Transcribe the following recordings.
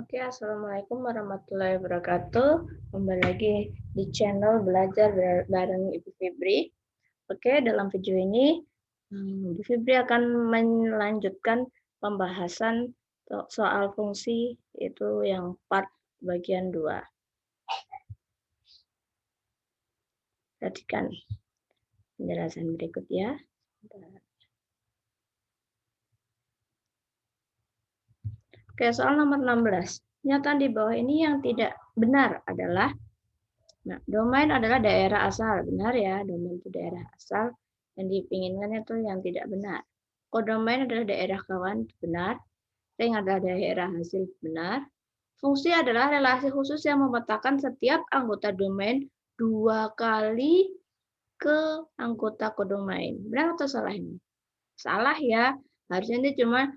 Oke, Assalamualaikum warahmatullahi wabarakatuh. Kembali lagi di channel Belajar bareng Ibu Febri. Oke, dalam video ini Ibu Febri akan melanjutkan pembahasan soal fungsi, itu yang part bagian 2. Perhatikan penjelasan berikut ya. Oke, soal nomor 16. Pernyataan di bawah ini yang tidak benar adalah, domain adalah daerah asal. Benar ya, domain itu daerah asal. Yang dipinginkan itu yang tidak benar. Kodomain adalah daerah kawan, benar. Ring adalah daerah hasil, benar. Fungsi adalah relasi khusus yang memetakan setiap anggota domain 2 kali ke anggota kodomain. Benar atau salah ini? Salah ya. Harusnya ini cuma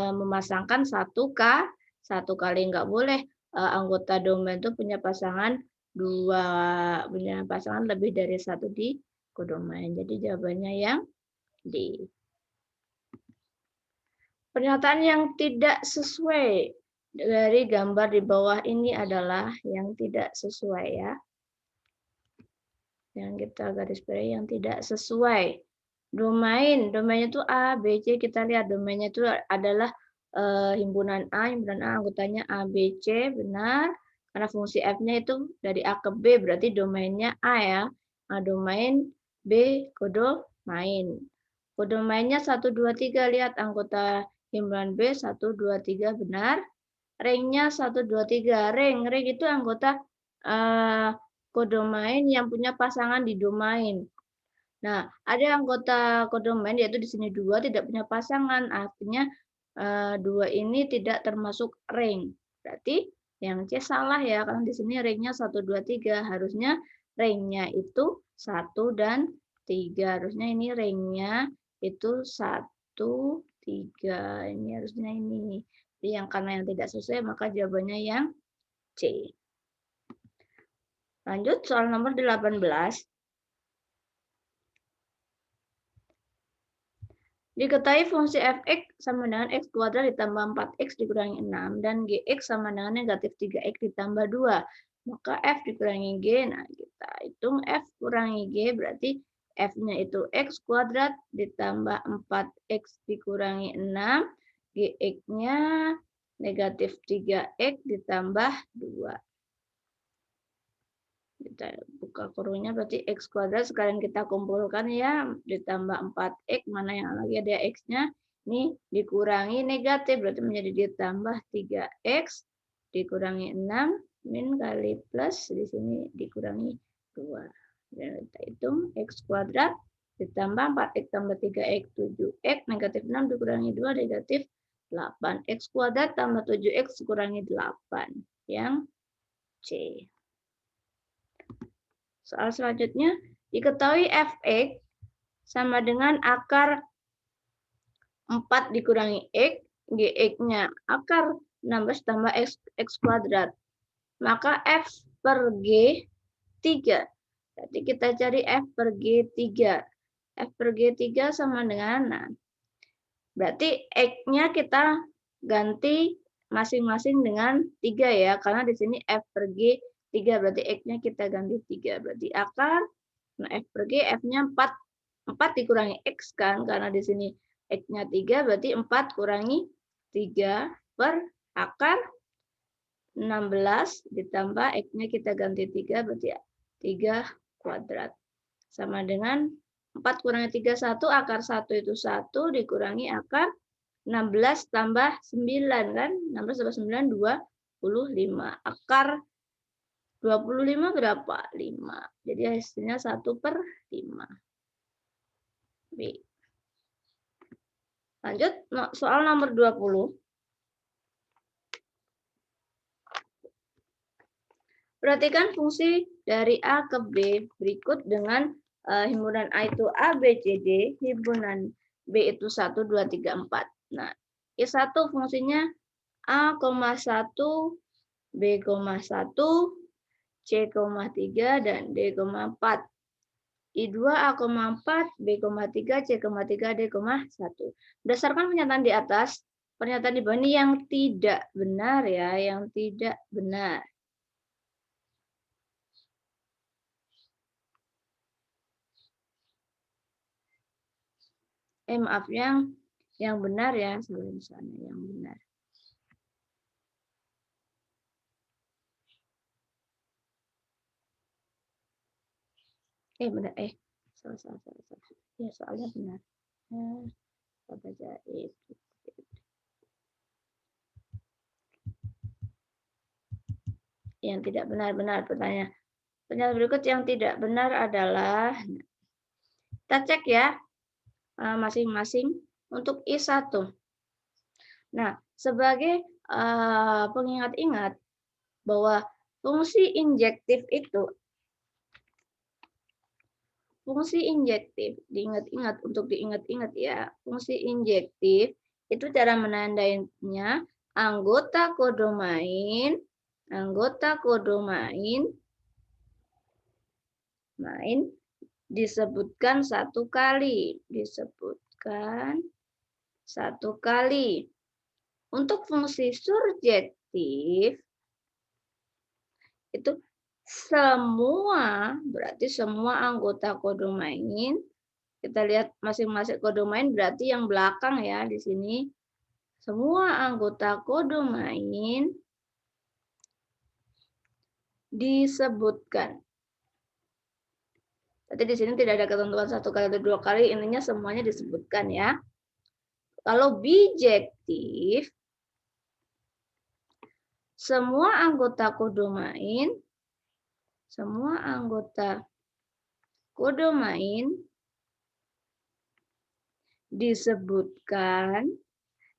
memasangkan satu kali. Nggak boleh anggota domain itu punya pasangan lebih dari satu di kodomain. Jadi jawabannya yang D. Pernyataan yang tidak sesuai dari gambar di bawah ini adalah yang tidak sesuai ya. Yang kita garis bawahi yang tidak sesuai. Domainnya itu A, B, C. Kita lihat domainnya itu adalah himpunan A anggotanya A, B, C, benar. Karena fungsi F-nya itu dari A ke B, berarti domainnya A ya. Nah, domain B, kodomain. Kodomainnya 1, 2, 3, lihat anggota himpunan B, 1, 2, 3, benar. Ringnya 1, 2, 3. Ring itu anggota kodomain yang punya pasangan di domain. Nah, ada anggota kodomain yaitu di sini 2 tidak punya pasangan, artinya 2 ini tidak termasuk ring. Berarti yang C salah ya, karena di sini ringnya 1, 2, 3. Harusnya ringnya itu 1 dan 3. Harusnya ini ringnya itu 1, 3. Ini harusnya ini. Jadi karena yang tidak sesuai, maka jawabannya yang C. Lanjut soal nomor 18. Diketahui fungsi fx sama dengan x kuadrat ditambah 4x dikurangi 6 dan gx sama dengan negatif 3x ditambah 2. Maka f dikurangi g, nah kita hitung f kurangi g berarti f-nya itu x kuadrat ditambah 4x dikurangi 6, gx-nya negatif 3x ditambah 2. Kita buka kurungnya berarti x kuadrat, sekalian kita kumpulkan ya, ditambah 4x, mana yang lagi ada x-nya, ini dikurangi negatif, berarti menjadi ditambah 3x, dikurangi 6, min kali plus, di sini dikurangi 2. Dan kita hitung x kuadrat, ditambah 4x tambah 3x, 7x, negatif 6 dikurangi 2, negatif 8. X kuadrat tambah 7x dikurangi 8. Yang C. Soal selanjutnya, diketahui fx sama dengan akar 4 dikurangi x, gx-nya akar 16 tambah x kuadrat. Maka f per g 3. Berarti kita cari f per g 3. F per g 3 sama dengan, nah, berarti x-nya kita ganti masing-masing dengan 3 ya, karena di sini f per g 3, berarti x-nya kita ganti 3. Berarti akar, nah f per g, f-nya 4 dikurangi x kan, karena di sini x-nya 3, berarti 4 kurangi 3 per akar 16 ditambah x-nya kita ganti 3, berarti 3 kuadrat. Sama dengan 4 kurangi 3, 1, akar 1 itu 1 dikurangi akar 16 tambah 9 kan, 16 tambah 9, 25. Akar 25 berapa? 5. Jadi hasilnya 1/5. B. Lanjut soal nomor 20. Perhatikan fungsi dari A ke B berikut dengan himpunan A itu A, B, C, D, himpunan B itu 1, 2, 3, 4. Nah, I1 fungsinya A, 1, B, 1, C, 3, dan D, 4. I2 A,4, B, 3, C, 3, D, 1. Berdasarkan pernyataan di atas, Pernyataan di bawah ini yang tidak benar ya, yang tidak benar. Maaf, yang benar ya, sebelum sana yang benar. Benar, salah. Ya, soalnya benar. Kita baca itu. Yang tidak benar pertanyaan. Pernyataan berikut yang tidak benar adalah, kita cek ya masing-masing untuk I1. Nah, sebagai pengingat-ingat bahwa fungsi injektif itu, diingat-ingat untuk diingat-ingat ya, fungsi injektif itu cara menandainya anggota kodomain disebutkan satu kali. Untuk fungsi surjektif itu berarti semua anggota kodomain. Kita lihat masing-masing kodomain berarti yang belakang ya di sini. Semua anggota kodomain disebutkan. Berarti di sini tidak ada ketentuan satu kali atau dua kali, intinya semuanya disebutkan ya. Kalau bijektif, semua anggota kodomain disebutkan.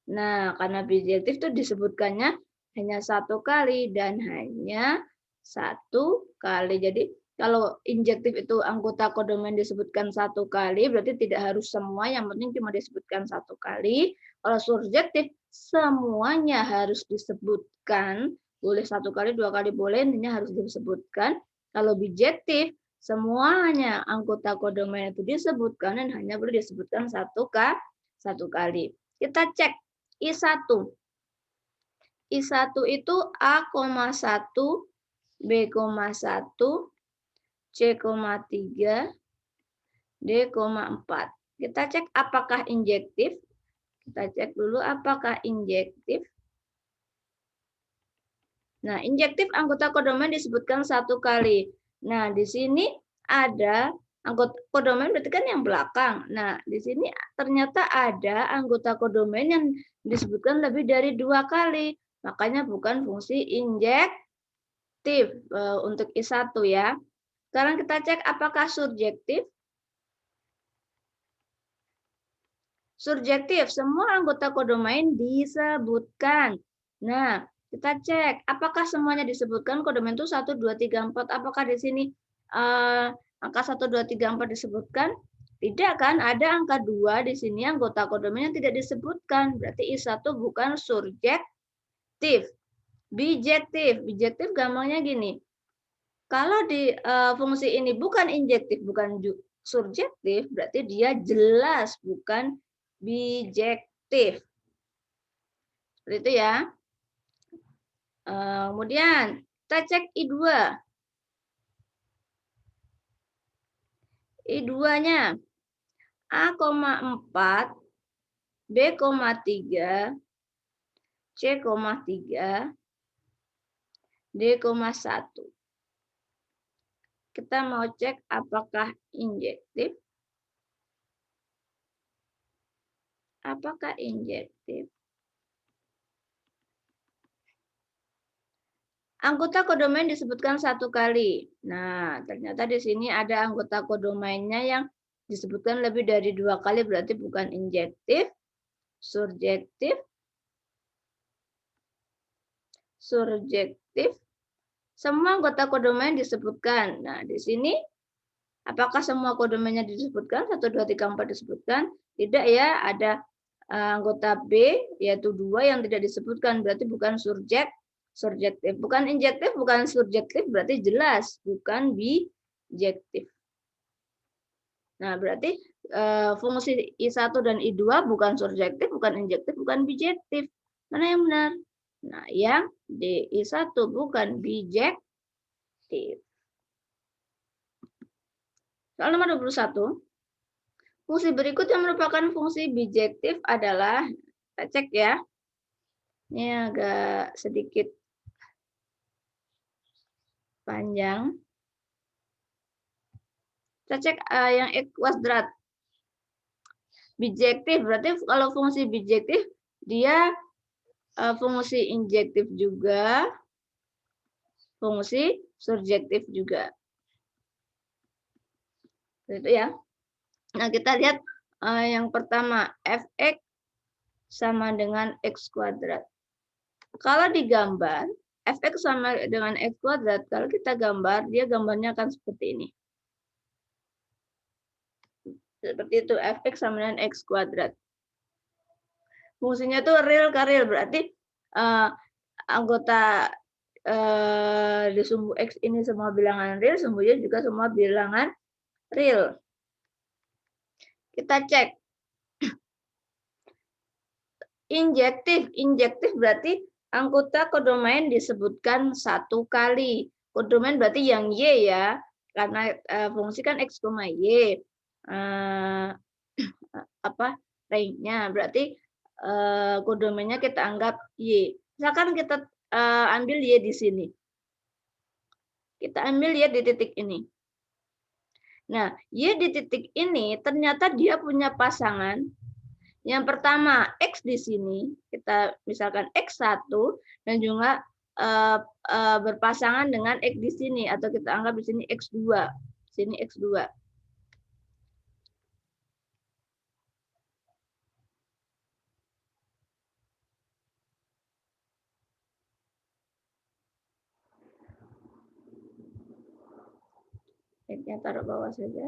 Nah, karena bijektif itu disebutkannya hanya satu kali dan hanya satu kali. Jadi kalau injektif itu anggota kodomain disebutkan satu kali, berarti tidak harus semua, yang penting cuma disebutkan satu kali. Kalau surjektif, semuanya harus disebutkan. Boleh satu kali, dua kali boleh, intinya harus disebutkan. Kalau bijektif, semuanya anggota kodomain itu disebutkan dan hanya boleh disebutkan satu kali. Kita cek I1. I1 itu A,1, B,1, C,3, D,4. Kita cek apakah injektif. Kita cek dulu apakah injektif. Nah, injektif anggota kodomain disebutkan satu kali. Nah, di sini ada anggota kodomain berarti kan yang belakang. Nah, di sini ternyata ada anggota kodomain yang disebutkan lebih dari dua kali. Makanya bukan fungsi injektif untuk I1 ya. Sekarang kita cek apakah surjektif. Surjektif, semua anggota kodomain disebutkan. Nah, kita cek apakah semuanya disebutkan. Kodomain itu 1, 2, 3, 4. Apakah di sini angka 1, 2, 3, 4 disebutkan? Tidak kan? Ada angka 2 di sini anggota kodomain yang tidak disebutkan. Berarti I1 bukan surjektif. Bijektif. Bijektif gampangnya gini. Kalau di fungsi ini bukan injektif, bukan surjektif, berarti dia jelas bukan bijektif. Seperti itu ya. Kemudian kita cek I2. I2-nya A,4, B,3, C,3, D,1. Kita mau cek apakah injektif. Apakah injektif? Anggota kodomain disebutkan satu kali. Nah, ternyata di sini ada anggota kodomainnya yang disebutkan lebih dari dua kali, berarti bukan injektif, surjektif, semua anggota kodomain disebutkan. Nah, di sini apakah semua kodomainnya disebutkan? 1, 2, 3, 4 disebutkan? Tidak ya, ada anggota B, yaitu 2 yang tidak disebutkan, berarti bukan surjektif. Bukan injektif, bukan surjektif, berarti jelas bukan bijektif. Nah, berarti fungsi I1 dan I2 bukan surjektif, bukan injektif, bukan bijektif. Mana yang benar? Nah, yang DI1 bukan bijektif. Soal nomor 21. Fungsi berikut yang merupakan fungsi bijektif adalah, kita cek ya. Ini agak sedikit panjang. Kita cek yang X kuadrat. Bijektif, berarti kalau fungsi bijektif, dia fungsi injektif juga, fungsi surjektif juga. Itu ya. Nah, kita lihat yang pertama, fx sama dengan x kuadrat. Kalau digambar, fx sama dengan x kuadrat, kalau kita gambar, dia gambarnya akan seperti ini. Seperti itu, fx sama dengan x kuadrat. Fungsinya itu real ke real, berarti anggota di sumbu x ini semua bilangan real, sumbunya juga semua bilangan real. Kita cek. Injektif berarti anggota kodomain disebutkan satu kali. Kodomain berarti yang Y ya, karena fungsi kan X, Y. Range-nya berarti kodomainnya kita anggap Y. Misalkan kita ambil Y di sini. Kita ambil Y di titik ini. Nah, Y di titik ini ternyata dia punya pasangan. Yang pertama, X di sini, kita misalkan X1, dan juga berpasangan dengan X di sini, atau kita anggap di sini X2. Sini X2. X-nya taruh bawah saja.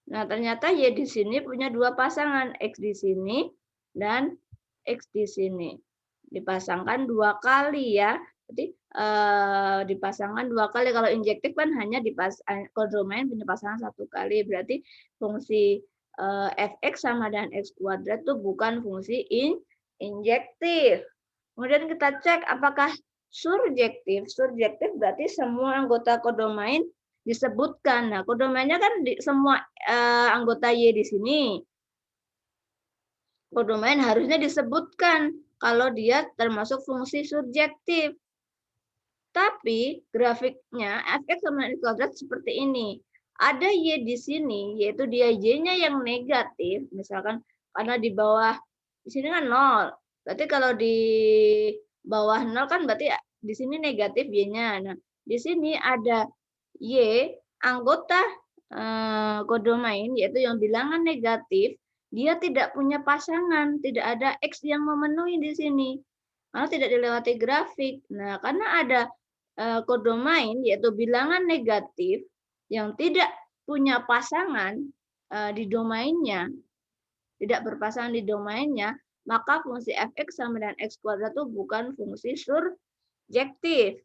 Nah, ternyata Y di sini punya dua pasangan, X di sini dan X di sini. Dipasangkan dua kali ya. Jadi dipasangkan dua kali. Kalau injektif kan hanya kodomain punya pasangan satu kali. Berarti fungsi fx sama dengan x kuadrat itu bukan fungsi injektif. Kemudian kita cek apakah surjektif. Surjektif berarti semua anggota kodomain disebutkan. Nah, kodomainnya kan semua anggota Y di sini. Kodomain harusnya disebutkan kalau dia termasuk fungsi surjektif. Tapi grafiknya fx sama dengan x kuadrat seperti ini. Ada Y di sini, yaitu dia Y-nya yang negatif. Misalkan karena di bawah, di sini kan 0. Berarti kalau di bawah 0 kan berarti di sini negatif Y-nya. Nah, di sini ada Y anggota kodomain yaitu yang bilangan negatif, dia tidak punya pasangan, tidak ada X yang memenuhi di sini. Karena tidak dilewati grafik. Nah, karena ada kodomain yaitu bilangan negatif yang tidak punya pasangan di domainnya, tidak berpasangan di domainnya, maka fungsi fx sama dengan x kuadrat itu bukan fungsi surjektif.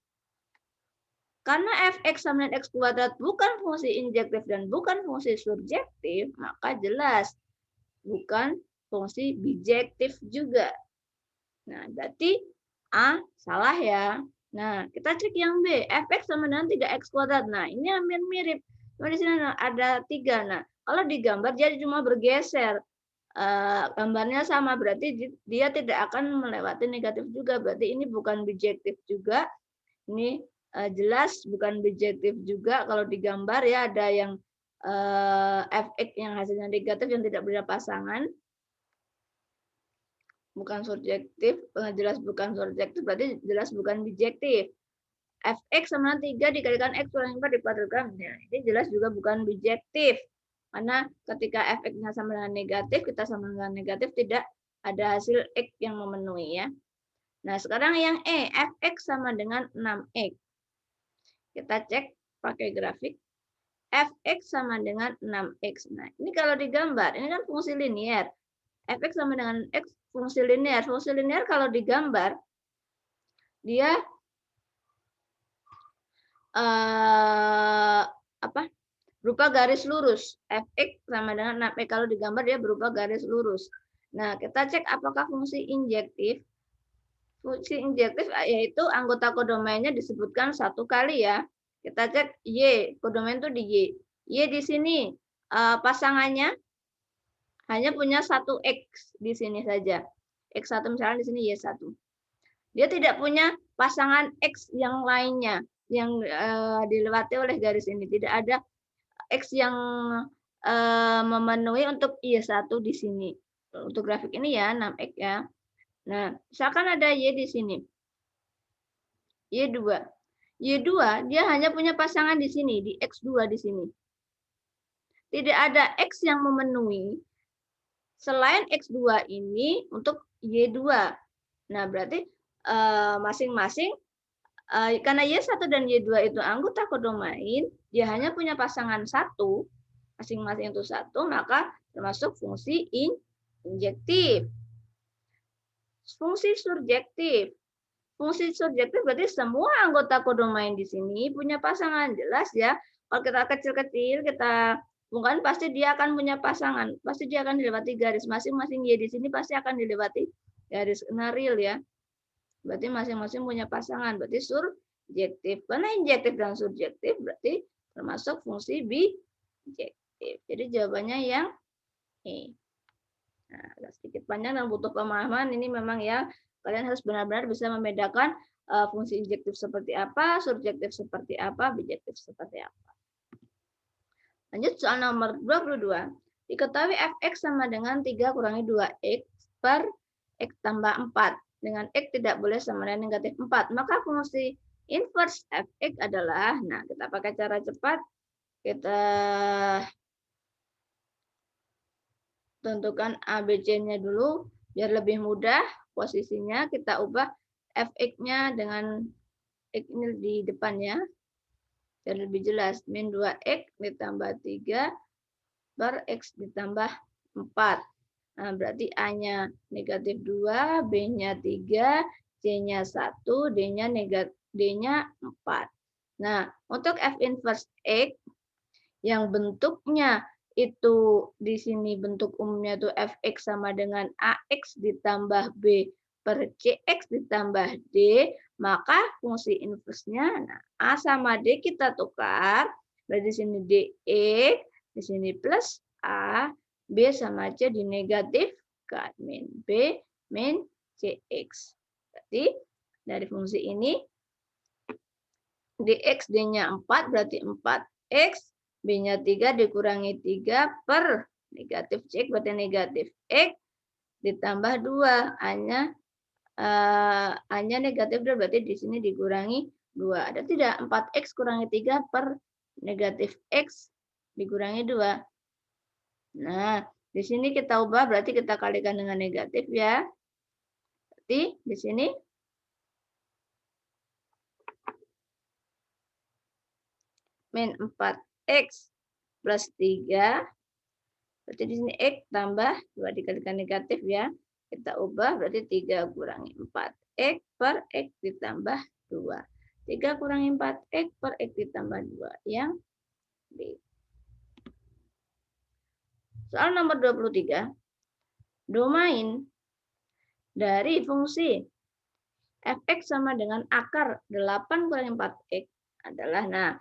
Karena fx sama dengan x kuadrat bukan fungsi injektif dan bukan fungsi surjektif, maka jelas bukan fungsi bijektif juga. Nah, berarti A salah ya. Nah, kita cek yang B, fx sama dengan 3x kuadrat. Nah, ini hampir mirip. Cuma di sini ada 3. Nah, kalau digambar jadi cuma bergeser. Gambarnya sama, berarti dia tidak akan melewati negatif juga. Berarti ini bukan bijektif juga. Ini jelas bukan bijektif juga. Kalau digambar ya ada yang fx yang hasilnya negatif yang tidak punya pasangan. Bukan surjektif, jelas bukan surjektif, berarti jelas bukan bijektif. Fx sama 3 dikalikan x kurang 4 dikuadratkan. Nah, ini jelas juga bukan bijektif. Karena ketika fx-nya sama dengan negatif, kita sama dengan negatif, tidak ada hasil x yang memenuhi ya. Nah, sekarang yang E, fx sama dengan 6x. Kita cek pakai grafik. Fx sama dengan 6x. Nah, ini kalau digambar, ini kan fungsi linier. Fx sama dengan x fungsi linear. Fungsi linear kalau digambar, dia berupa garis lurus. Fx sama dengan 6x kalau digambar dia berupa garis lurus. Nah, kita cek apakah fungsi injektif. Fungsi injektif yaitu anggota kodomainnya disebutkan satu kali ya. Kita cek Y, kodomain itu di Y. Y di sini pasangannya hanya punya satu X di sini saja. X1 misalnya di sini Y1. Dia tidak punya pasangan X yang lainnya yang dilewati oleh garis ini. Tidak ada X yang memenuhi untuk Y1 di sini. Untuk grafik ini ya, 6X ya. Nah, misalkan ada Y di sini. Y2. Y2 dia hanya punya pasangan di sini, di X2 di sini. Tidak ada X yang memenuhi selain X2 ini untuk Y2. Nah, berarti masing-masing karena Y1 dan Y2 itu anggota kodomain, dia hanya punya pasangan satu, masing-masing itu satu, maka termasuk fungsi injektif. Fungsi surjektif. Fungsi surjektif berarti semua anggota kodomain di sini punya pasangan, jelas ya. Kalau kita kecil-kecil, kita bukan pasti dia akan punya pasangan, pasti dia akan dilewati garis. Masing-masing Y di sini pasti akan dilewati garis real ya. Berarti masing-masing punya pasangan, berarti surjektif. Karena injektif dan surjektif berarti termasuk fungsi bijektif. Jadi jawabannya yang E. Nah, sedikit panjang dan butuh pemahaman. Ini memang ya kalian harus benar-benar bisa membedakan fungsi injektif seperti apa, surjektif seperti apa, bijektif seperti apa. Lanjut soal nomor 22. Diketahui fx sama dengan 3 kurangi 2x per x tambah 4. Dengan x tidak boleh sama dengan negatif 4. Maka fungsi inverse fx adalah, nah kita pakai cara cepat, kita tentukan ABC-nya dulu, biar lebih mudah posisinya, kita ubah fx-nya dengan x ini di depannya, biar lebih jelas, min 2x ditambah 3 per x ditambah 4. Nah, berarti A-nya negatif 2, B-nya 3, C-nya 1, D-nya negatif, D-nya 4. Nah, untuk F inverse X yang bentuknya itu di sini bentuk umumnya itu Fx sama dengan Ax ditambah B per Cx ditambah D, maka fungsi inverse-nya nah, A sama D kita tukar, berarti di sini Dx, di sini plus A, B sama C di negatif kan min B min Cx. Berarti dari fungsi ini dx D-nya 4 berarti 4x, B-nya 3 dikurangi 3 per negatif C berarti negatif X ditambah 2. A-nya negatif 2 berarti di sini dikurangi 2. Ada tidak? 4x kurangi 3 per negatif X dikurangi 2. Nah, di sini kita ubah berarti kita kalikan dengan negatif ya. Berarti di sini min 4x plus 3. Berarti di sini x tambah 2 dikalikan negatif ya. Kita ubah berarti 3 kurangi 4x per x ditambah 2. 3 kurangi 4x per x ditambah 2 yang D. Soal nomor 23. Domain dari fungsi fx sama dengan akar 8 kurangi 4x adalah, nah,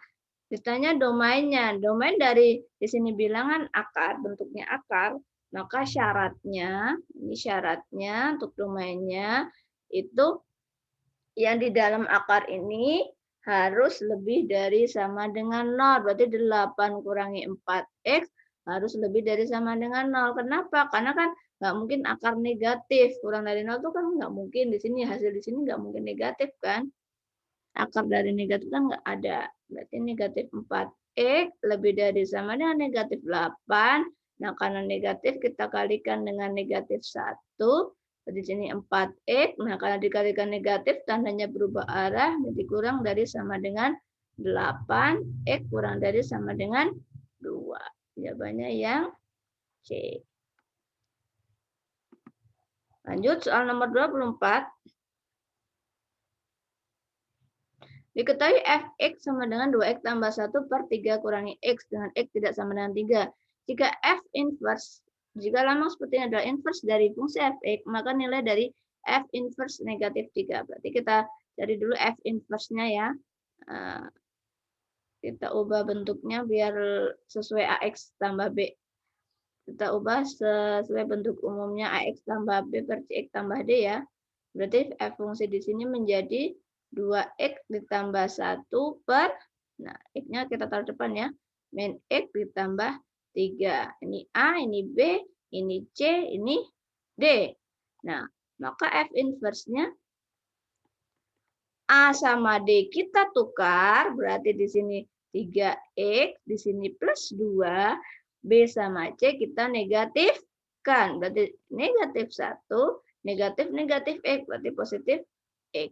ditanya domainnya. Domain dari di sini bilangan akar, bentuknya akar, maka syaratnya, ini syaratnya untuk domainnya itu yang di dalam akar ini harus lebih dari sama dengan 0. Berarti 8 kurangi 4x harus lebih dari sama dengan 0. Kenapa? Karena kan nggak mungkin akar negatif. Kurang dari 0 itu kan nggak mungkin. Di sini hasil di sini nggak mungkin negatif kan. Akar dari negatif kan nggak ada. Berarti negatif 4x lebih dari sama dengan negatif 8. Nah, karena negatif kita kalikan dengan negatif 1. Di sini 4x. Nah, karena dikalikan negatif, tandanya berubah arah. Jadi kurang dari sama dengan 8. X kurang dari sama dengan 2. Jawabannya yang C. Lanjut soal nomor 24. Diketahui fx sama dengan 2x tambah 1 per 3 kurangi x dengan x tidak sama dengan 3. Jika f inverse, jika lambang seperti ini adalah inverse dari fungsi fx, maka nilai dari f inverse negatif 3. Berarti kita cari dulu f inverse-nya ya. Kita ubah bentuknya biar sesuai ax tambah b. Kita ubah sesuai bentuk umumnya ax tambah b per cx tambah d ya. Berarti f fungsi di sini menjadi 2x ditambah 1 per, nah x-nya kita taruh depan ya, min x ditambah 3. Ini A, ini B, ini C, ini D. Nah, maka f inverse-nya A sama D kita tukar, berarti di sini 3x, di sini plus 2, B sama C kita negatifkan. Berarti negatif 1, negatif X, berarti positif X.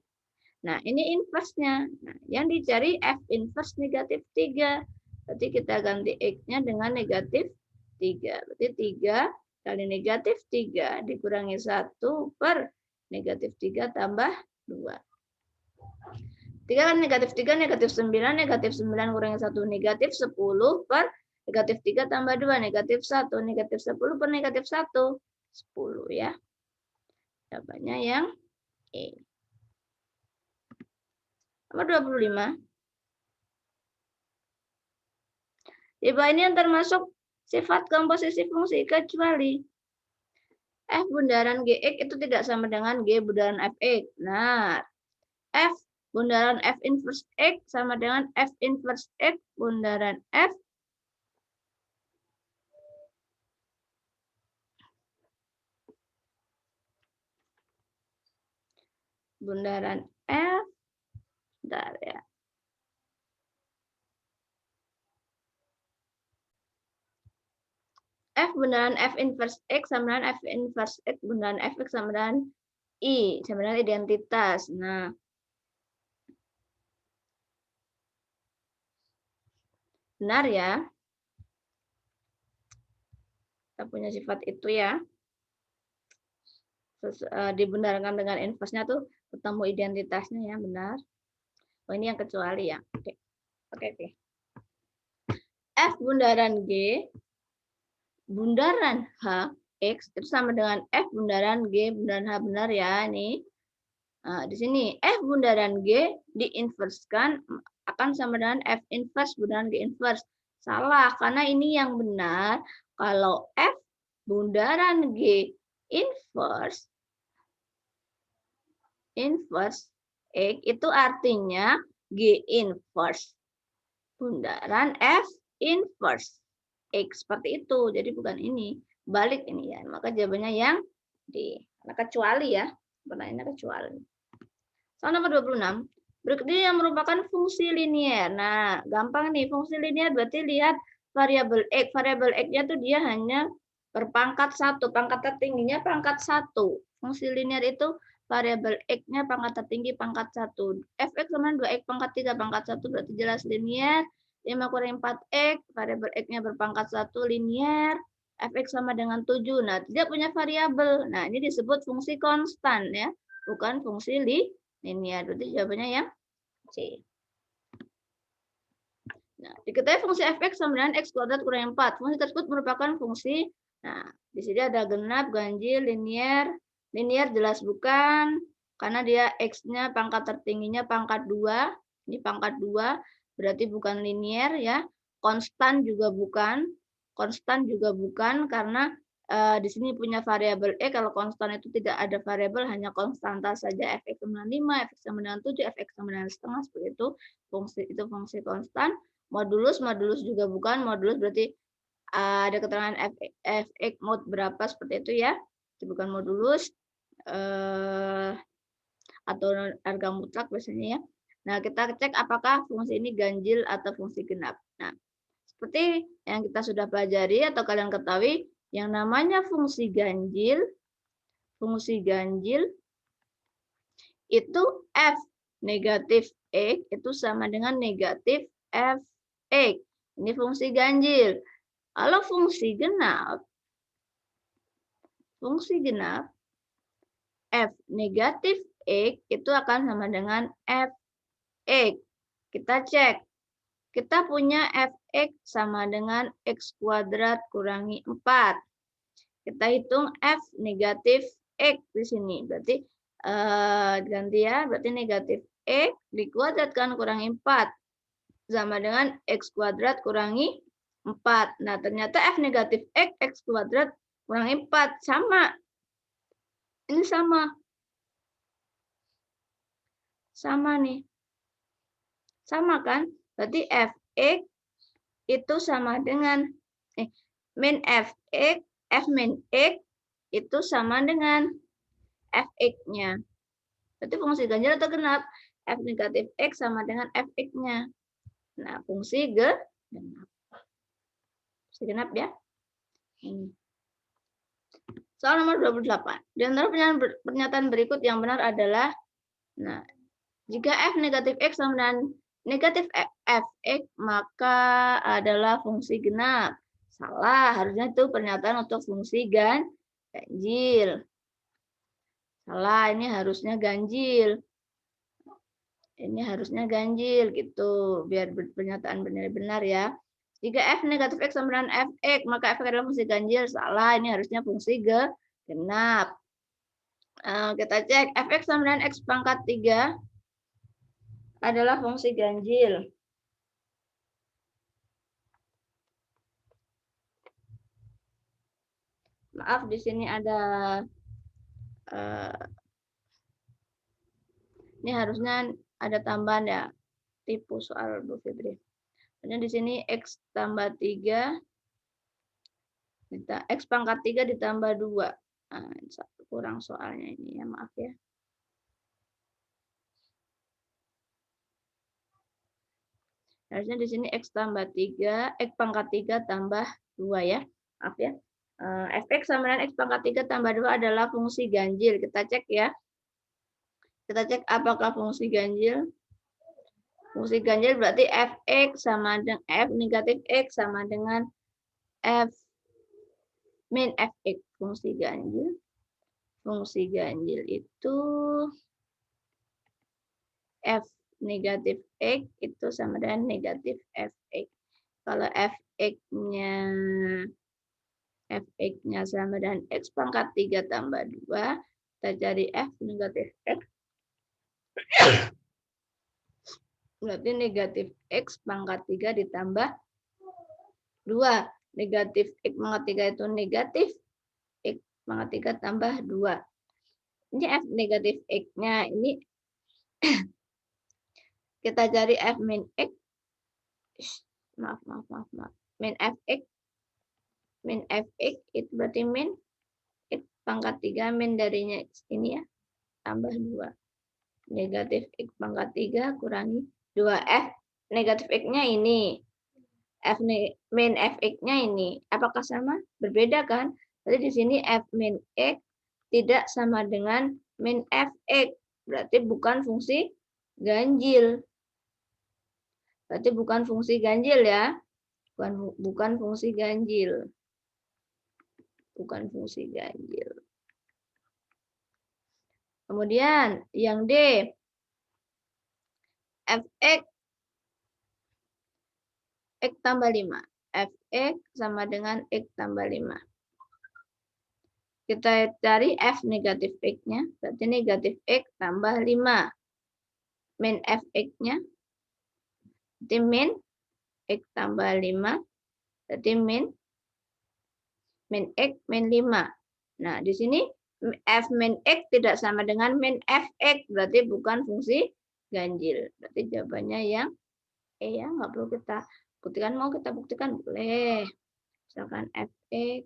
Nah, ini inverse-nya. Nah, yang dicari F inverse negatif 3. Berarti kita ganti X-nya dengan negatif 3. Berarti 3 kali negatif 3 dikurangi 1 per negatif 3 tambah 2. 3 kali negatif 3, negatif 9, negatif 9 kurangi 1, negatif 10 per negatif 3 tambah 2, negatif 1, negatif 10 per negatif 1, 10 ya. Jawabannya yang E. Nomor 25. Di bawah ini yang termasuk sifat komposisi fungsi kecuali f bundaran gx itu tidak sama dengan g bundaran fx. Nah, f bundaran f inverse x sama dengan f inverse x bundaran f bundaran f, bentar ya. F bundaran F inverse X sama dengan F inverse X bundaran Fx sama dengan I, sama dengan identitas. Nah, benar ya. Kita punya sifat itu ya. Dibundarkan dengan inverse-nya tuh ketemu identitasnya ya, benar. Oh, ini yang kecuali ya. Oke. Oke. F bundaran G bundaran H X itu sama dengan F bundaran G bundaran H, benar ya ini. Nah, di sini F bundaran G diinverskan akan sama dengan F inverse bundaran G inverse. Salah, karena ini yang benar. Kalau F bundaran G inverse X itu artinya G inverse bundaran F inverse X, seperti itu. Jadi bukan ini, balik ini ya. Maka jawabannya yang D. Karena kecuali ya. Pertanyaannya kecuali. Soal nomor 26. Berikut ini yang merupakan fungsi linier. Nah, gampang nih. Fungsi linier berarti lihat variabel X. Variabel X-nya tuh dia hanya berpangkat 1. Pangkat tertingginya pangkat 1. Fungsi linier itu variabel X-nya pangkat tertinggi pangkat 1. Fx sama 2x pangkat 3 pangkat 1 berarti jelas linier. 5 kurangi 4x, variabel X-nya berpangkat 1 linier. Fx sama dengan 7. Nah, tidak punya variabel. Nah, ini disebut fungsi konstan ya, bukan fungsi linier. Berarti jawabannya yang C. Nah, diketahui fungsi fx sama dengan x kuadrat kurangi 4. Fungsi tersebut merupakan fungsi, nah, di sini ada genap, ganjil, linier. Linier jelas bukan, karena dia x-nya pangkat tertingginya pangkat 2. Ini pangkat 2, berarti bukan linier ya. Konstan juga bukan. Konstan juga bukan, karena di sini punya variabel E. Kalau konstan itu tidak ada variabel, hanya konstanta saja. Fx sama dengan 5, fx sama dengan 7, fx sama dengan setengah, seperti itu. Itu fungsi konstan. Modulus juga bukan. Modulus berarti ada keterangan fx mod berapa, seperti itu ya. Itu bukan modulus. Atau harga mutlak biasanya ya. Nah, kita cek apakah fungsi ini ganjil atau fungsi genap. Nah, seperti yang kita sudah pelajari atau kalian ketahui, yang namanya fungsi ganjil itu f negatif x itu sama dengan negatif fx. Ini fungsi ganjil. Kalau fungsi genap f negatif x itu akan sama dengan fx. Kita cek. Kita punya fx sama dengan x kuadrat kurangi 4. Kita hitung f negatif x di sini. Berarti ganti ya, berarti negatif x dikuadratkan kurangi 4 sama dengan x kuadrat kurangi 4. Nah, ternyata f negatif x kuadrat kurangi 4 sama. Ini sama. Sama nih. Sama kan? Berarti fx itu sama dengan min fx, f min x itu sama dengan fx-nya. Berarti fungsi ganjil atau genap? F negatif x sama dengan fx-nya. Nah, fungsi genap. Fungsi genap ya. Ini. Soal nomor 28. Di antara pernyataan berikut yang benar adalah, nah, jika f negatif x sama dengan negatif fx, maka adalah fungsi genap. Salah, harusnya itu pernyataan untuk fungsi ganjil. Salah, ini harusnya ganjil. Ini harusnya ganjil gitu, biar pernyataan benar-benar ya. Jika f negatif x sama dengan fx, maka fx adalah fungsi ganjil. Salah, ini harusnya fungsi genap. Kita cek, fx sama dengan x pangkat 3 adalah fungsi ganjil. Maaf, di sini ada ini harusnya ada tambahan ya, tipu soal Bu Fitri. Hanya di sini x tambah 3 x pangkat 3 ditambah 2. Nah, kurang soalnya ini ya, maaf ya. Harusnya di sini x tambah 3, x pangkat 3 tambah 2 ya. Maaf ya. Fx sama dengan x pangkat 3 tambah 2 adalah fungsi ganjil. Kita cek ya. Kita cek apakah fungsi ganjil. Fungsi ganjil berarti fx sama dengan f negatif x sama dengan f min fx. Fungsi ganjil. Fungsi ganjil itu f negatif x itu sama dengan negatif fx. Kalau fx-nya sama dengan x pangkat 3 tambah 2, kita cari f negatif x. Berarti negatif x pangkat 3 ditambah 2. Negatif x pangkat 3 itu negatif x pangkat 3 tambah 2. Ini f negatif x-nya. Ini kita cari f min x. Maaf. Min fx. Min fx itu berarti min x pangkat 3 min darinya ini ya. Tambah 2. Negatif x pangkat 3 kurangi 2f. Negatif x-nya ini. F min fx-nya ini. Apakah sama? Berbeda kan? Berarti di sini f min x tidak sama dengan min fx. Berarti bukan fungsi ganjil. Berarti bukan fungsi ganjil ya. Bukan fungsi ganjil. Bukan fungsi ganjil. Kemudian yang D. Fx x tambah 5. Fx sama dengan x tambah 5. Kita cari f negatif x-nya. Berarti negatif x tambah 5. Min fx-nya. Berarti min x tambah 5. Berarti min x min 5. Nah, di sini f min x tidak sama dengan min fx. Berarti bukan fungsi ganjil. Berarti jawabannya yang E ya. Nggak perlu kita buktikan. Mau kita buktikan? Boleh. Misalkan fx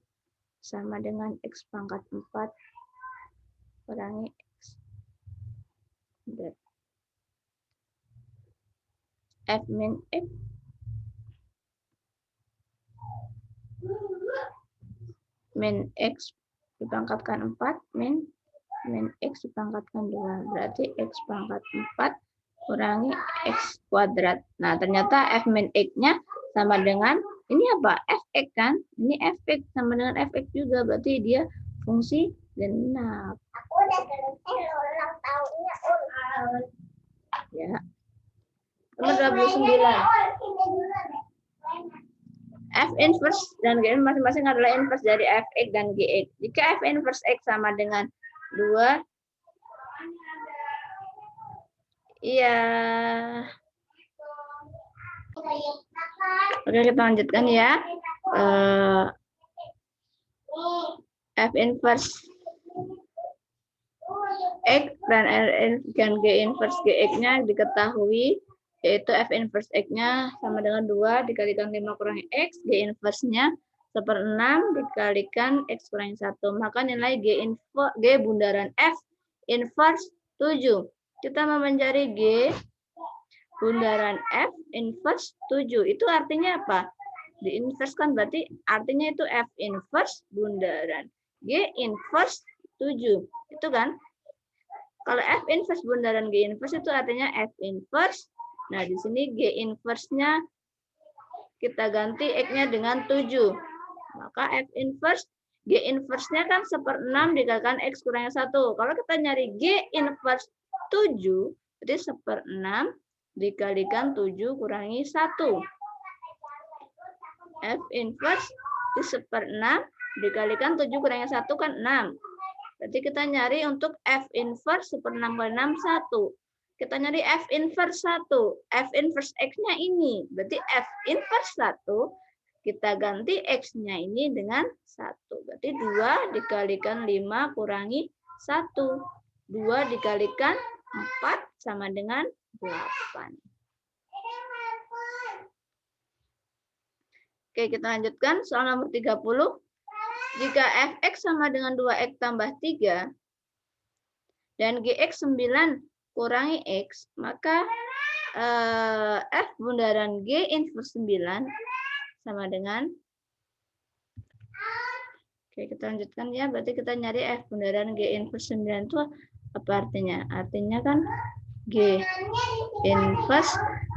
sama dengan x pangkat 4 kurangi x. F min x min x dipangkatkan 4 min x dipangkatkan 2. Berarti x pangkat 4 kurangi x kuadrat. Nah, ternyata f min x-nya sama dengan ini apa? Fx kan? Ini fx sama dengan fx juga. Berarti dia fungsi genap. Aku udah selesai ulang tahunnya. Ya. nomor 29. F inverse dan G inverse masing-masing adalah inverse dari Fx dan Gx. Jika F inverse X sama dengan 2, iya. Oke, kita lanjutkan ya. F inverse X dan G inverse Gx-nya diketahui, yaitu F inverse X-nya sama dengan 2 dikalikan 5 kurangi X, G inverse-nya 1/6 dikalikan X kurangi 1. Maka nilai G bundaran F inverse 7. Kita mau mencari G bundaran F inverse 7. Itu artinya apa? Di inverse kan berarti artinya itu F inverse bundaran G inverse 7. Itu kan? Kalau F inverse bundaran G inverse itu artinya F inverse. Nah, di sini G inverse-nya kita ganti X-nya dengan 7. Maka F inverse, G inverse-nya kan 1/6 dikalikan X kurangi 1. Kalau kita nyari G inverse 7, berarti 1/6 dikalikan 7 kurangi 1. F inverse di 1/6 dikalikan 7 kurangi 1 kan 6. Berarti kita nyari untuk F inverse 1/6 kali 6, 1. Kita nyari F inverse 1. F inverse X-nya ini. Berarti F inverse 1, kita ganti X-nya ini dengan 1. Berarti 2 dikalikan 5 kurangi 1. 2 dikalikan 4 sama dengan 8. Oke, kita lanjutkan. Soal nomor 30. Jika Fx sama dengan 2x tambah 3 dan Gx 9 kurangi X, maka F bundaran G inverse 9 sama dengan, oke kita lanjutkan ya, berarti kita nyari F bundaran G inverse 9 itu apa artinya? Artinya kan G inverse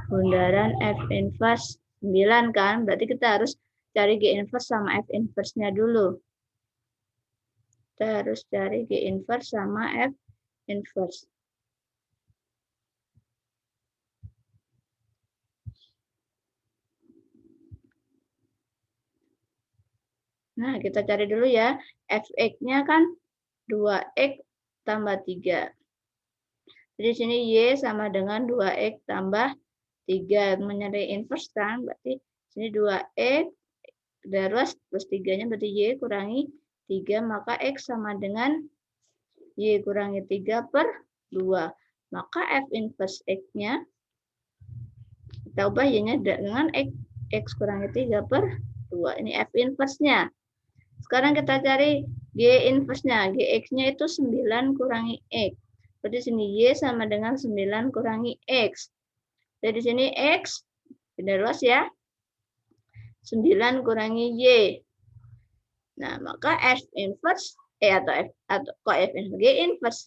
bundaran F inverse 9 kan, berarti kita harus cari G inverse sama F inverse-nya dulu. Kita harus cari G inverse sama F inverse. Nah, kita cari dulu ya. Fx-nya kan 2x tambah 3. Jadi di sini Y sama dengan 2x tambah 3. Mencari inverse kan, berarti sini 2x ruas plus 3-nya berarti Y kurangi 3, maka X sama dengan Y kurangi 3/2. Maka F inverse X-nya, kita ubah Y-nya dengan X kurangi 3/2. Ini F inverse-nya. Sekarang kita cari G inverse-nya. Gx-nya itu 9 kurangi X. Berarti sini Y sama dengan 9 kurangi X. Jadi di sini X, pindah luas ya. 9 kurangi Y. Nah, maka F inverse atau F inverse G inverse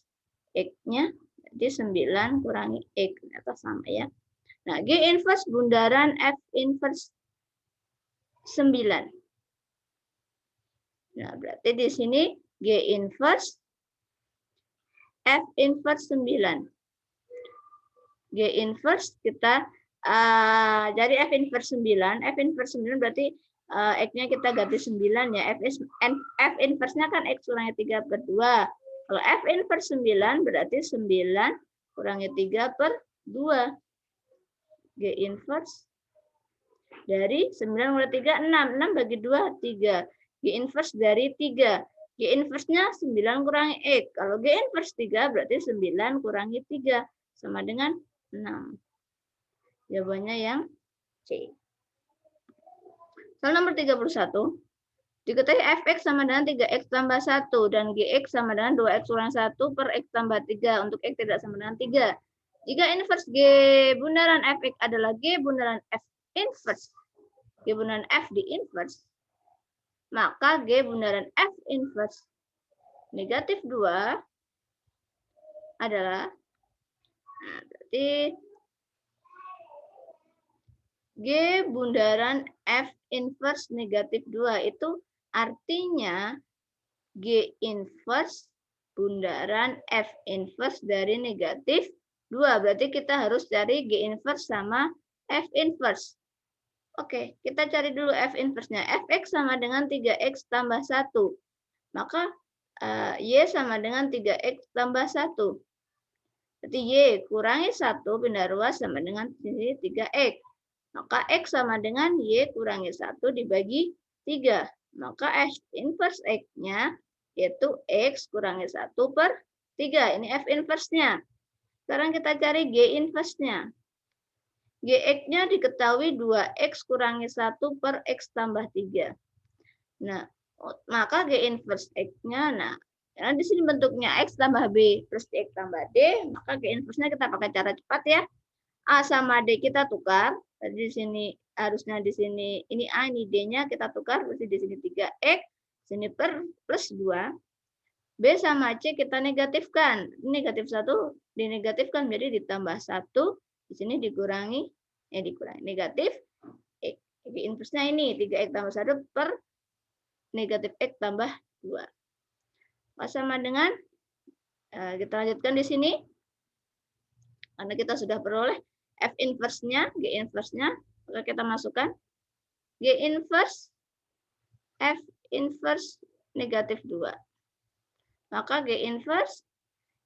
X-nya jadi 9 kurangi X. Ternyata sama ya. Nah, G inverse bundaran F inverse 9. Nah, berarti di sini G inverse F inverse 9. G inverse kita jadi F inverse 9. F inverse 9 berarti X-nya kita ganti 9 ya. F inverse-nya kan X kurangi 3/2. Kalau F inverse 9 berarti 9 kurangi 3/2. G inverse dari 9 kurangi 3, 6. 6 bagi 2, 3. G inverse dari 3. G inverse-nya 9 kurangi X. Kalau G inverse 3 berarti 9 kurangi 3. Sama dengan 6. Jawabannya yang C. Soal nomor 31. Diketahui Fx sama dengan 3x tambah 1 dan Gx sama dengan 2x kurang 1 per x tambah 3 untuk x tidak sama dengan 3. Jika inverse G bundaran Fx adalah G bundaran F inverse, G bundaran F di inverse, maka G bundaran F inverse negatif 2 adalah, nah, berarti G bundaran F inverse negatif 2 itu artinya G inverse bundaran F inverse dari negatif 2. Berarti kita harus cari G inverse sama F inverse. Oke, kita cari dulu F inverse-nya. Fx sama dengan 3x tambah 1. Maka Y sama dengan 3x tambah 1. Berarti Y kurangi 1 pindah ruas sama dengan sini 3x. Maka X sama dengan Y kurangi 1 dibagi 3. Maka F inverse X-nya yaitu X kurangi 1 per 3. Ini F inverse-nya. Sekarang kita cari G inverse-nya. Gx-nya diketahui 2x kurangi 1 per x tambah 3. Nah, maka G inverse X-nya, nah, karena di sini bentuknya X tambah B plus X tambah D, maka G inverse-nya kita pakai cara cepat ya. A sama D kita tukar. Tadi di sini harusnya di sini ini A, ini D-nya kita tukar, berarti di sini 3x, sini per plus 2. B sama C kita negatifkan. Negatif 1 dinegatifkan jadi ditambah 1, di sini dikurangi negatif X. G inverse-nya ini 3x tambah 1 per negatif X tambah 2. Sama dengan kita lanjutkan di sini. Karena kita sudah peroleh F inverse-nya, G inverse-nya, maka kita masukkan G inverse F inverse negatif 2. Maka G inverse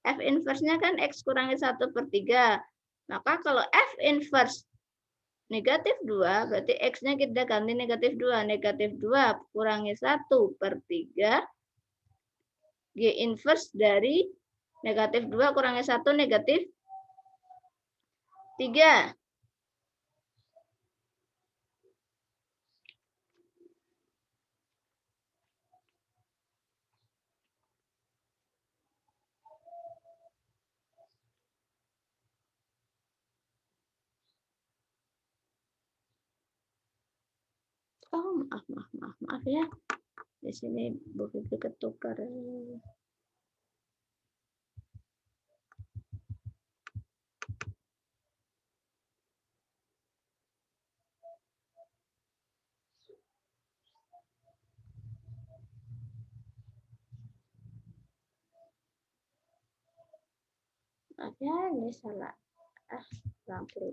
F inverse-nya kan X kurangi 1 per 3. Maka kalau F inverse negatif 2, berarti X-nya kita ganti negatif 2. Negatif 2 kurangi 1 per 3. G inverse dari negatif 2 kurangi 1 negatif 3. Oh, maaf ya. Di sini Bu Fitri ketukar. Maaf ya, ini salah. Lampu.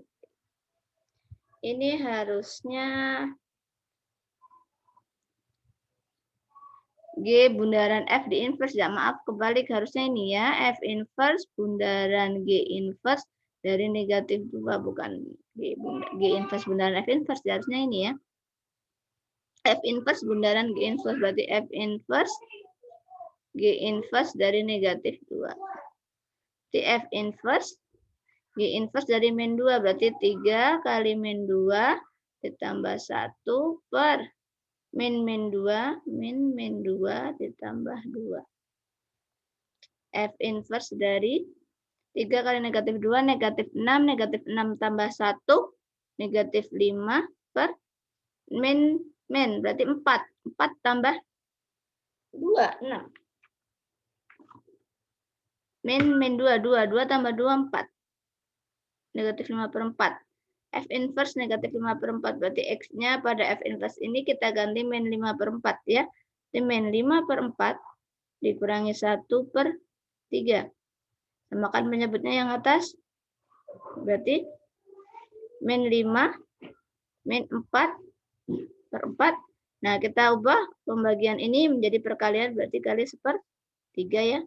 Ini harusnya G bundaran F di inverse, ya maaf kebalik harusnya ini ya, F inverse bundaran G inverse dari negatif 2, bukan G inverse bundaran F inverse, harusnya ini ya. F inverse bundaran G inverse, berarti F inverse G inverse dari negatif 2. Berarti F inverse G inverse dari min 2, berarti 3 kali min 2 ditambah 1 per min 2 ditambah 2. F inverse dari 3 kali negatif 2, negatif 6 tambah 1, negatif 5 per min, berarti 4. 4 tambah 2, 6. Min 2 tambah 2, 4. Negatif 5 per 4. F inverse negatif 5 per 4. Berarti X-nya pada F inverse ini kita ganti min 5 per 4 ya. Jadi min 5 per 4 dikurangi 1 per 3. Samakan menyebutnya yang atas. Berarti min 5, min 4 per 4. Nah, kita ubah pembagian ini menjadi perkalian, berarti kali 1/3 ya.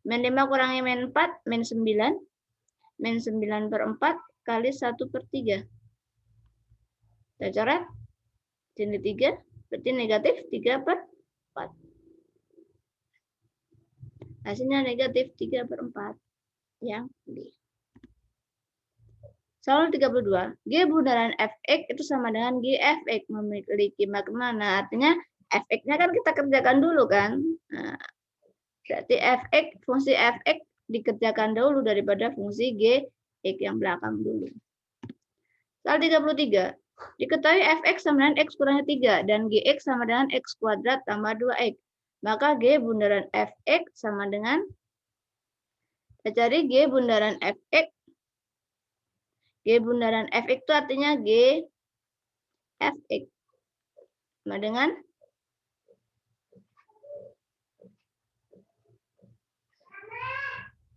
Min 5 kurangi min 4, min 9. Min 9 per 4 kali 1/3. Kita coret. Sini 3, berarti negatif 3 per 4. Hasilnya negatif 3 per 4. Yang D. Soal 32. G bundaran Fx itu sama dengan Gfx memiliki makna. Nah, artinya Fx-nya kan kita kerjakan dulu kan. Nah, berarti Fx, fungsi Fx dikerjakan dahulu daripada fungsi Gx yang belakang dulu. Soal 33. Diketahui Fx sama dengan X kurangi 3 dan Gx sama dengan X kuadrat tambah 2X. Maka G bundaran Fx sama dengan, kita cari G bundaran Fx. G bundaran Fx itu artinya G Fx sama dengan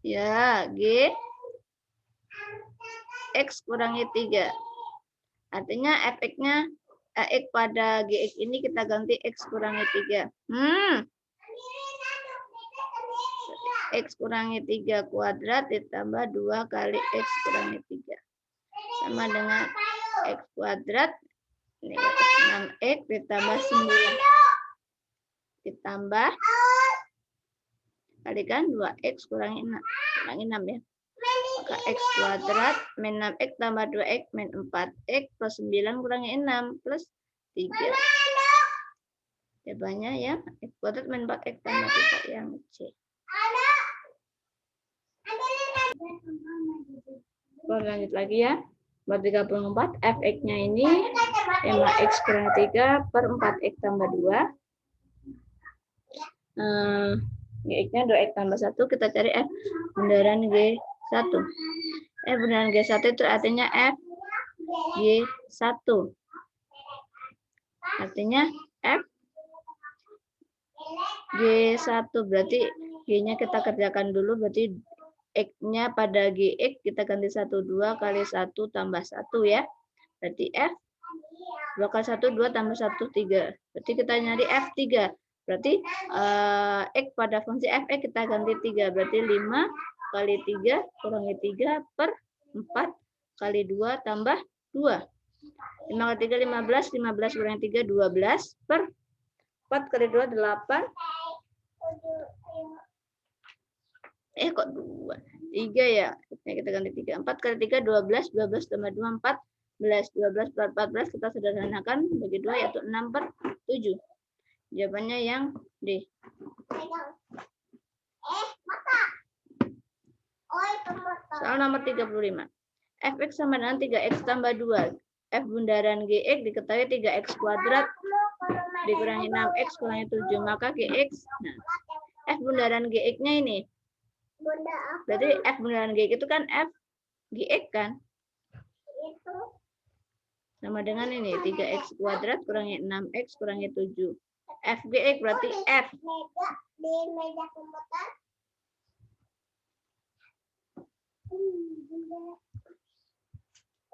ya G X kurangi 3. Artinya fx-nya X pada Gx ini kita ganti X kurangi 3. X kurangi 3 kuadrat ditambah 2 kali X kurangi 3. Sama dengan X kuadrat. Ini 6X ditambah 9. Ditambah. Kalikan 2X kurangi 6. Kurangi 6 ya. Maka X kuadrat min 6X tambah 2X min 4X plus 9 kurangi 6 plus 3. Jawabannya ya, X kuadrat min 4X tambah 3 yang C. Lanjut lagi ya. Buat 34, fx-nya ini 5x kurang 3 per 4x tambah 2. Gx-nya 2x tambah 1. Kita cari f bundaran G1. F bundaran G1 itu artinya f G1. Artinya f G1. Berarti G-nya kita kerjakan dulu. Berarti X-nya pada Gx kita ganti 1, 2 kali 1 tambah 1 ya. Berarti F 2 kali 1, 2 tambah 1, 3. Berarti kita nyari F3. Berarti X pada fungsi Fx kita ganti 3. Berarti 5 kali 3 kurangi 3 per 4 kali 2 tambah 2. 5 kali 3, 15. 15 kurangi 3, 12 per 4 kali 2, 8. Kok 2? 3 ya. Kita ganti 3. 4 kali 3, 12. 12 tambah 2, 14. 12 per 14 kita sederhanakan bagi 2 yaitu 6 per 7. Jawabannya yang D. Soal nomor 35. Fx sama dengan 3x tambah 2. F bundaran Gx diketahui 3x kuadrat dikurangi 6x kurangi 7. Maka Gx, F bundaran Gx-nya ini. Berarti F bundaran Gx itu kan F Gx kan? Sama dengan ini 3x kuadrat kurangi 6x kurangi 7. F Gx berarti F. Di meja komputer.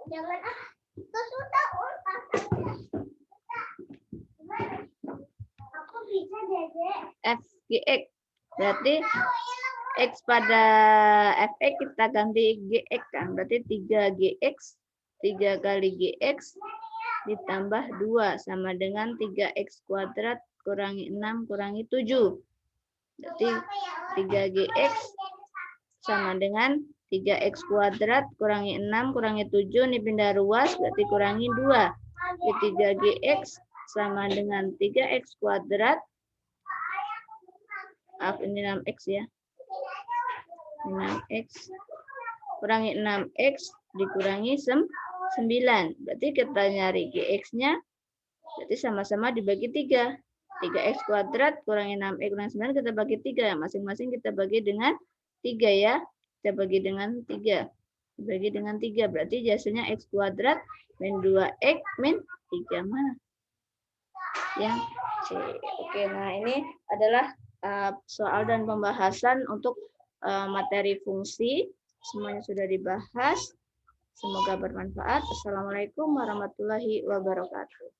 Jangan itu sudah ultah. Aku bisa Dede. F Gx berarti X pada Fx kita ganti Gx kan. Berarti 3Gx. 3 kali Gx ditambah 2 sama dengan 3x kuadrat kurangi 6 kurangi 7. Berarti 3Gx sama dengan 3x kuadrat kurangi 6 kurangi 7. Ini pindah ruas berarti kurangi 2. Jadi 3Gx sama dengan 3x kuadrat. Ini 6x ya. 6x kurangi 6x dikurangi 9. Berarti kita nyari Gx-nya. Berarti sama-sama dibagi 3. 3x kuadrat kurangi 6x kurangi 9 kita bagi 3. Masing-masing kita bagi dengan 3 ya. Kita bagi dengan 3. Dibagi dengan 3. Berarti hasilnya x kuadrat min 2x min 3 mana? Yang C. Oke, nah ini adalah soal dan pembahasan untuk materi fungsi. Semuanya sudah dibahas. Semoga bermanfaat. Assalamualaikum warahmatullahi wabarakatuh.